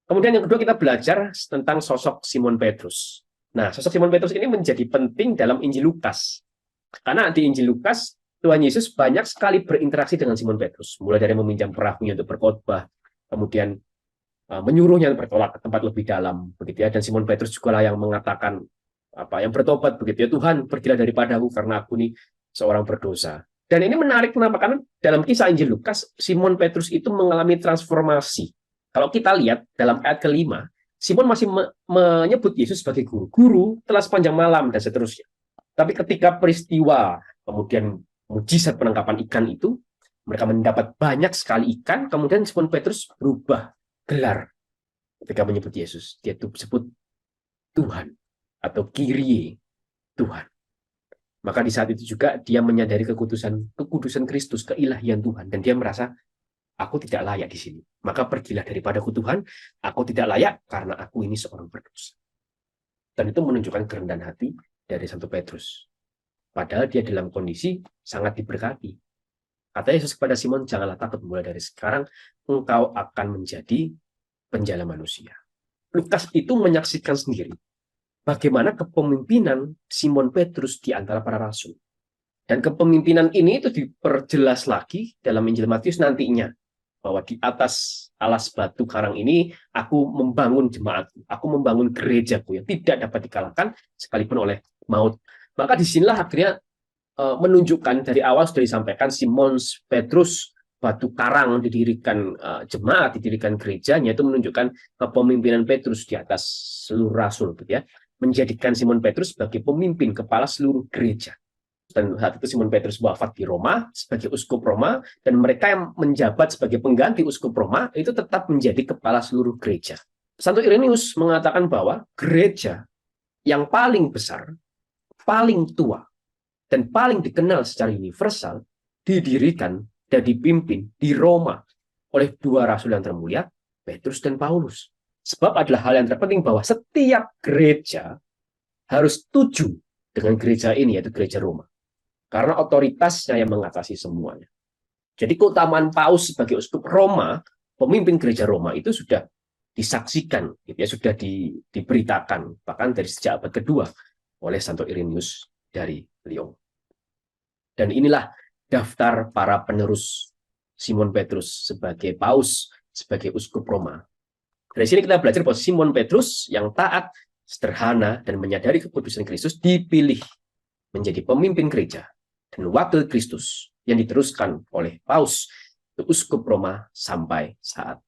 Kemudian yang kedua kita belajar tentang sosok Simon Petrus. Nah, sosok Simon Petrus ini menjadi penting dalam Injil Lukas. Karena di Injil Lukas, Tuhan Yesus banyak sekali berinteraksi dengan Simon Petrus. Mulai dari meminjam perahunya untuk berkhotbah, kemudian menyuruhnya bertolak ke tempat lebih dalam, begitu ya. Dan Simon Petrus juga lah yang mengatakan yang bertobat, begitu ya, Tuhan pergilah daripadaku karena aku ini seorang berdosa. Dan ini menarik kenapa? Karena dalam kisah Injil Lukas, Simon Petrus itu mengalami transformasi. Kalau kita lihat dalam ayat kelima, Simon masih menyebut Yesus sebagai guru. Guru telah sepanjang malam dan seterusnya. Tapi ketika peristiwa kemudian mujizat penangkapan ikan itu, mereka mendapat banyak sekali ikan, kemudian Simon Petrus berubah gelar ketika menyebut Yesus. Dia disebut Tuhan atau Kyrie, Tuhan. Maka di saat itu juga dia menyadari kekudusan Kristus, keilahian Tuhan, dan dia merasa aku tidak layak di sini. Maka pergilah daripadaku Tuhan, aku tidak layak karena aku ini seorang berdosa. Dan itu menunjukkan kerendahan hati dari Santo Petrus. Padahal dia dalam kondisi sangat diberkati. Kata Yesus kepada Simon, janganlah takut, mulai dari sekarang engkau akan menjadi penjala manusia. Lukas itu menyaksikan sendiri bagaimana kepemimpinan Simon Petrus di antara para rasul. Dan kepemimpinan ini itu diperjelas lagi dalam Injil Matius nantinya. Bahwa di atas alas batu karang ini, aku membangun jemaatku, aku membangun gerejaku yang tidak dapat dikalahkan sekalipun oleh maut. Maka disinilah akhirnya menunjukkan dari awal sudah disampaikan Simon Petrus, batu karang didirikan jemaat, didirikan gerejanya, itu menunjukkan kepemimpinan Petrus di atas seluruh rasul, gitu ya. Menjadikan Simon Petrus sebagai pemimpin kepala seluruh gereja. Dan saat itu Simon Petrus wafat di Roma sebagai uskup Roma, dan mereka yang menjabat sebagai pengganti uskup Roma itu tetap menjadi kepala seluruh gereja. Santo Irenaeus mengatakan bahwa gereja yang paling besar, paling tua, dan paling dikenal secara universal didirikan dan dipimpin di Roma oleh dua rasul yang termulia, Petrus dan Paulus. Sebab adalah hal yang terpenting bahwa setiap gereja harus setuju dengan gereja ini, yaitu gereja Roma. Karena otoritasnya yang mengatasi semuanya. Jadi keutamaan Paus sebagai uskup Roma, pemimpin gereja Roma itu sudah disaksikan, gitu ya, sudah diberitakan, bahkan dari sejak abad kedua oleh Santo Irenaeus dari Lyon. Dan inilah daftar para penerus Simon Petrus sebagai Paus, sebagai uskup Roma. Dari sini kita belajar bahwa Simon Petrus yang taat, sederhana, dan menyadari kekudusan Kristus dipilih menjadi pemimpin gereja dan wakil Kristus yang diteruskan oleh Paus, uskup Roma sampai saat